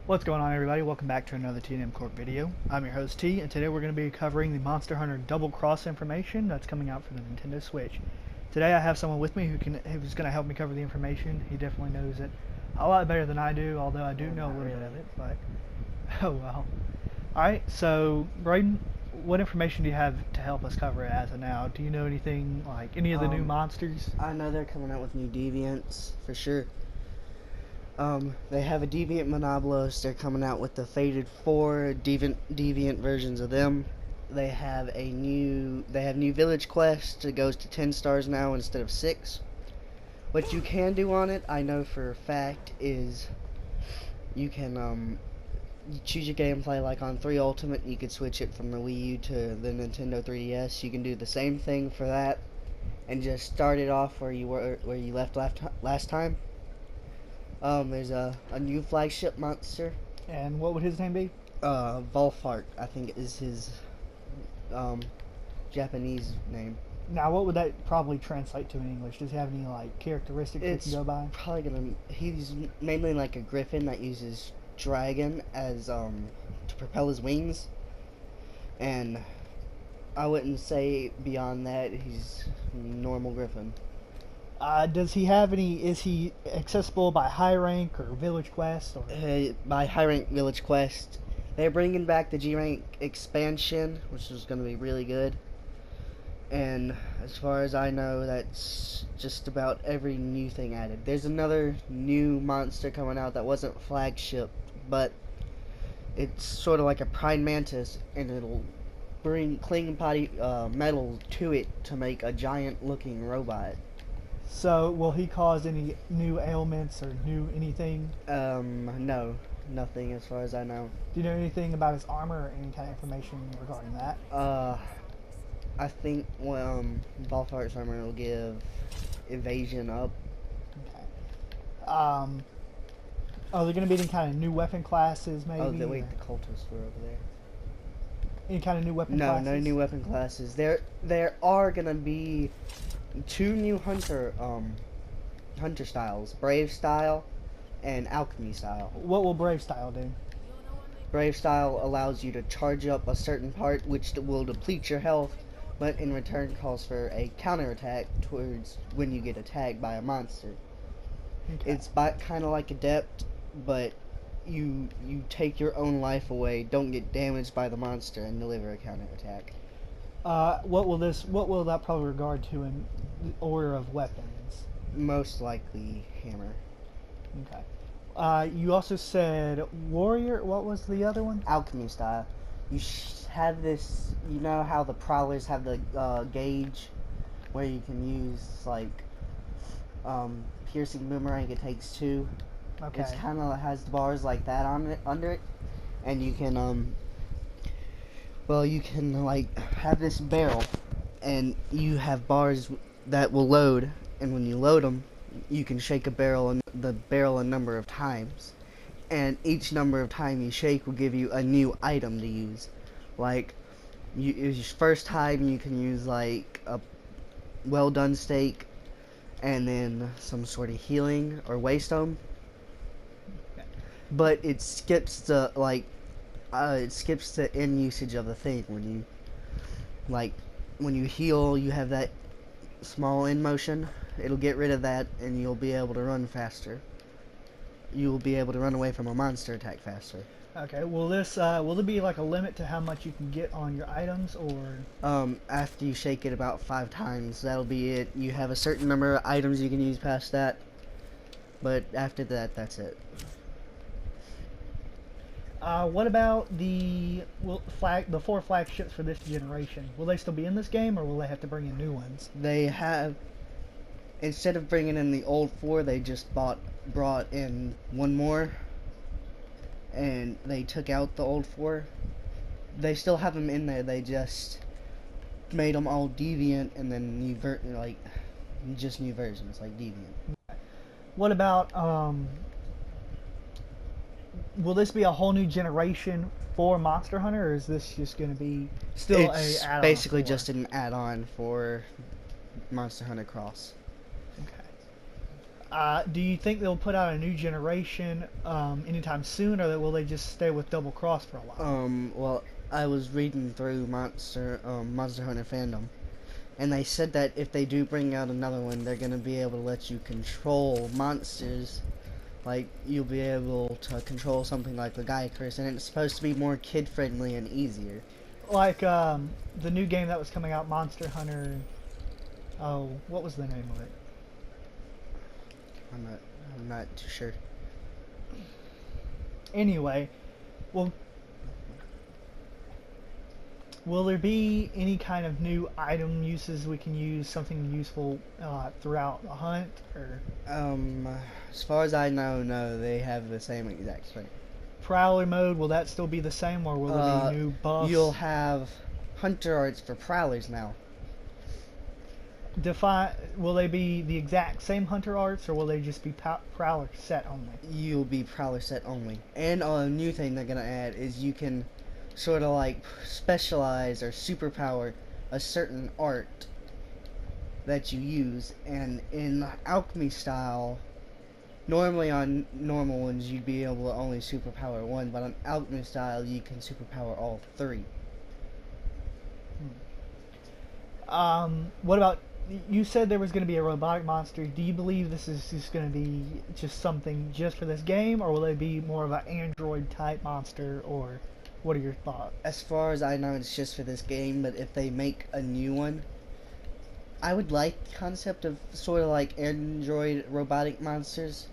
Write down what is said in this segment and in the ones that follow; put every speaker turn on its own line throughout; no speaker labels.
What's going on, everybody? Welcome back to another T&M Corp video. I'm your host T, and today we're going to be covering the Monster Hunter Double Cross information that's coming out for the Nintendo Switch. Today I have someone with me who's going to help me cover the information. He definitely knows it a lot better than I do, although I do know a little bit of it, but oh well. Alright, so Braden, what information do you have to help us cover it as of now? Do you know anything, like any of the new monsters?
I know they're coming out with new deviants, for sure. They have a deviant Monoblos. They're coming out with the Faded 4 deviant versions of them. They have new village quest. It goes to 10 stars now instead of 6. What you can do on it, I know for a fact, is you can choose your gameplay. Like on 3 Ultimate, you could switch it from the Wii U to the Nintendo 3DS. You can do the same thing for that and just start it off where you left last time. There's a new flagship monster.
And what would his name be?
Volfart, I think is his Japanese name.
Now, what would that probably translate to in English? Does he have any like characteristics that you can go by?
He's mainly like a griffin that uses dragon as to propel his wings, and I wouldn't say beyond that he's normal griffin.
Does he have any? Is he accessible by high rank or village quest? Or
by high rank village quest. They're bringing back the G rank expansion, which is going to be really good. And as far as I know, that's just about every new thing added. There's another new monster coming out that wasn't flagship, but it's sort of like a pride mantis, and it'll bring cling body metal to it to make a giant looking robot.
So, will he cause any new ailments or new anything?
No, nothing as far as I know.
Do you know anything about his armor or any kind of information regarding that?
I think Volfart's armor will give evasion up.
Okay. Are there going to be any kind of new weapon classes, maybe?
Oh, wait, the cultists were over there.
Any kind of new weapon classes?
No new weapon classes. There are gonna be 2 new hunter styles, Brave style and Alchemy style.
What will Brave style do?
Brave style allows you to charge up a certain part which will deplete your health, but in return calls for a counterattack towards when you get attacked by a monster.
Okay.
It's kind of like Adept, but you take your own life away, don't get damaged by the monster, and deliver a counterattack.
What will that probably regard to in order of weapons?
Most likely hammer.
Okay. You also said warrior. What was the other one?
Alchemy style. You have this. You know how the prowlers have the gauge, where you can use like piercing boomerang. It takes 2.
Okay.
It's kind of has bars like that on it, under it, and you can you can like have this barrel, and you have bars that will load, and when you load them, you can shake the barrel a number of times, and each number of time you shake will give you a new item to use. Like your first time you can use like a well done steak, and then some sort of healing or waystone. But it skips the end usage of the thing. When you heal, you have that small end motion. It'll get rid of that, and you'll be able to run faster. You will be able to run away from a monster attack faster.
Okay. Will there be like a limit to how much you can get on your items, or?
After you shake it about 5 times, that'll be it. You have a certain number of items you can use past that, but after that, that's it.
What about the 4 flagships for this generation? Will they still be in this game, or will they have to bring in new ones?
They have, instead of bringing in the old 4, they just brought in 1 more, and they took out the old 4. They still have them in there. They just made them all deviant, and then new versions like deviant.
What about will this be a whole new generation for Monster Hunter, or is this just going to be still
It's basically just an add-on for Monster Hunter Cross.
Okay. Do you think they'll put out a new generation anytime soon, or will they just stay with Double Cross for a while?
Well, I was reading through Monster Hunter fandom, and they said that if they do bring out another one, they're gonna be able to let you control monsters. Like, you'll be able to control something like the Gaiacurse, and it's supposed to be more kid-friendly and easier.
Like the new game that was coming out, Monster Hunter. Oh, what was the name of it?
I'm not too sure.
Anyway, well, will there be any kind of new item uses we can use, something useful throughout the hunt, or
As far as I know, no, they have the same exact thing.
Prowler mode? Will that still be the same, or will there be new buffs?
You'll have hunter arts for prowlers now.
Will they be the exact same hunter arts, or will they just be Prowler set only?
You'll be prowler set only. And a new thing they're gonna add is you can sort of like specialize or superpower a certain art that you use. And in alchemy style, normally on normal ones you'd be able to only superpower one, but on alchemy style you can superpower all three.
What about, you said there was going to be a robotic monster. Do you believe this is just going to be just something just for this game, or will it be more of an android type monster, or what are your thoughts?
As far as I know, it's just for this game, but if they make a new one, I would like the concept of sort of like android robotic monsters,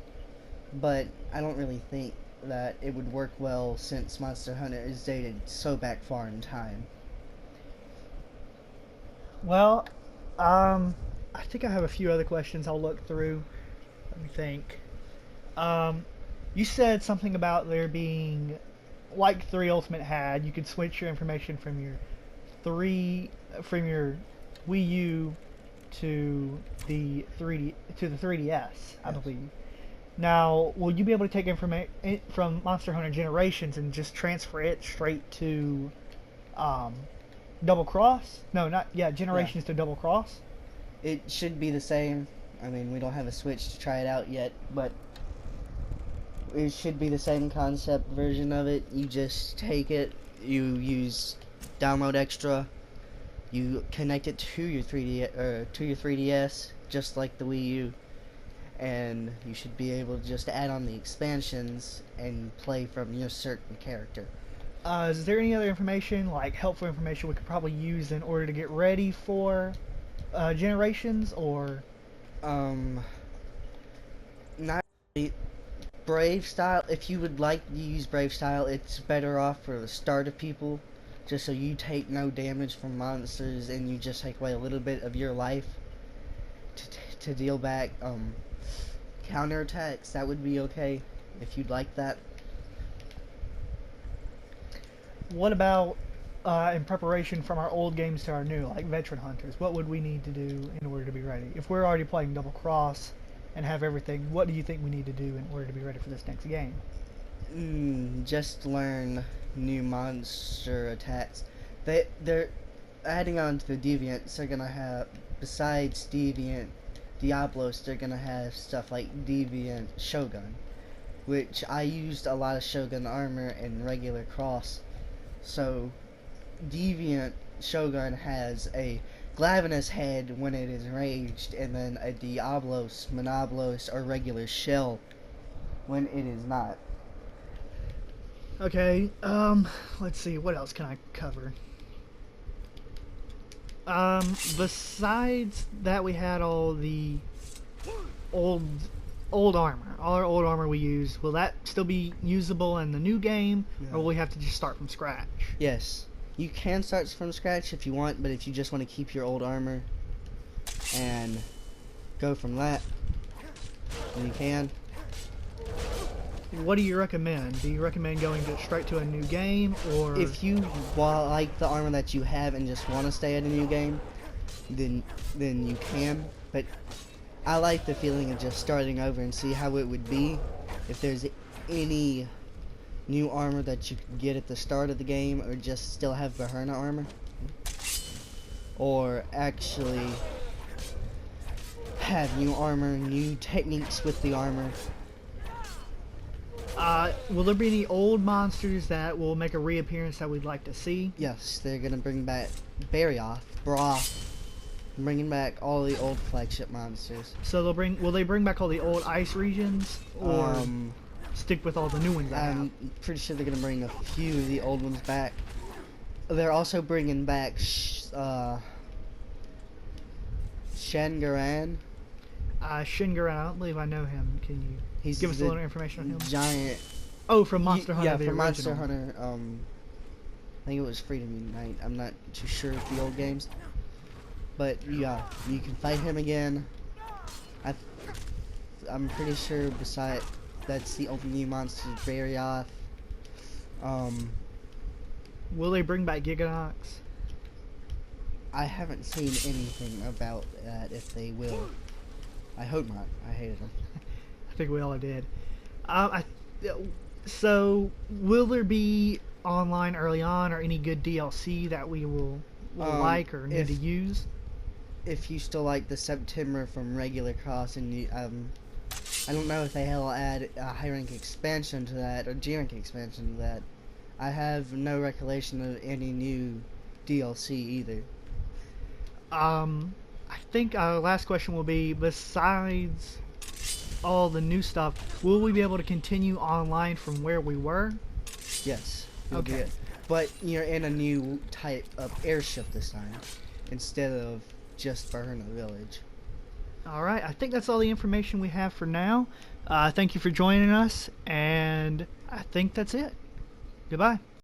but I don't really think that it would work well since Monster Hunter is dated so back far in time.
Well, I think I have a few other questions I'll look through. Let me think. You said something about there being, like 3 Ultimate had, you could switch your information from your Wii U to the 3DS, I believe. Now, will you be able to take information from Monster Hunter Generations and just transfer it straight to Double Cross? No, not Generations to Double Cross.
It should be the same. I mean, we don't have a Switch to try it out yet, but it should be the same concept version of it. You just take it, you use Download Extra, you connect it to your 3DS, just like the Wii U, and you should be able to just add on the expansions and play from your certain character.
Is there any other information, like helpful information, we could probably use in order to get ready for Generations, or?
Not really. Brave style, if you would like to use Brave style, it's better off for the starter people, just so you take no damage from monsters and you just take away a little bit of your life to deal back counterattacks. That would be okay if you'd like that.
What about in preparation from our old games to our new, like Veteran Hunters? What would we need to do in order to be ready? If we're already playing Double Cross and have everything, what do you think we need to do in order to be ready for this next game?
Just learn new monster attacks. They're adding on to the Deviants. They're gonna have, besides Deviant Diablos, they're gonna have stuff like Deviant Shogun, which I used a lot of Shogun armor in regular Cross. So Deviant Shogun has a Glavenus head when it is enraged, and then a Diablos, Monoblos, or regular shell when it is not.
Okay, let's see, what else can I cover? Besides that, we had all the old armor. All our old armor we used. Will that still be usable in the new game, or will we have to just start from scratch?
Yes. You can start from scratch if you want, but if you just want to keep your old armor and go from that, then you can.
What do you recommend? Do you recommend going straight to a new game, or
if you like the armor that you have and just want to stay at a new game, then you can. But I like the feeling of just starting over and see how it would be if there's any new armor that you can get at the start of the game, or just still have Viherna armor, or actually have new armor, new techniques with the armor.
Will there be any old monsters that will make a reappearance that we'd like to see?
Yes, they're gonna bring back Barioth, Broth, bringing back all the old flagship monsters.
So will they bring back all the old ice regions, or stick with all the new ones?
I'm pretty sure they're gonna bring a few of the old ones back. They're also bringing back Shangaran.
Shingaran, I don't believe I know him. Can you give us a little information on him?
Giant.
Oh, from Monster Hunter.
Yeah,
the
from Monster
original.
Hunter. I think it was Freedom Unite. I'm not too sure of the old games, but yeah, you can fight him again. I'm pretty sure. Besides, that's the only new monster, Barioth.
Will they bring back Giganox?
I haven't seen anything about that. If they will, I hope not. I hated him.
I think we all did. So, will there be online early on, or any good DLC that we will like or need to use?
If you still like the September from regular cross, and I don't know if they'll add a high rank expansion to that or G rank expansion to that. I have no recollection of any new DLC either.
I think our last question will be, besides all the new stuff, will we be able to continue online from where we were?
Yes.
Okay.
But you're in a new type of airship this time, instead of just Byrna Village.
Alright, I think that's all the information we have for now. Thank you for joining us, and I think that's it. Goodbye.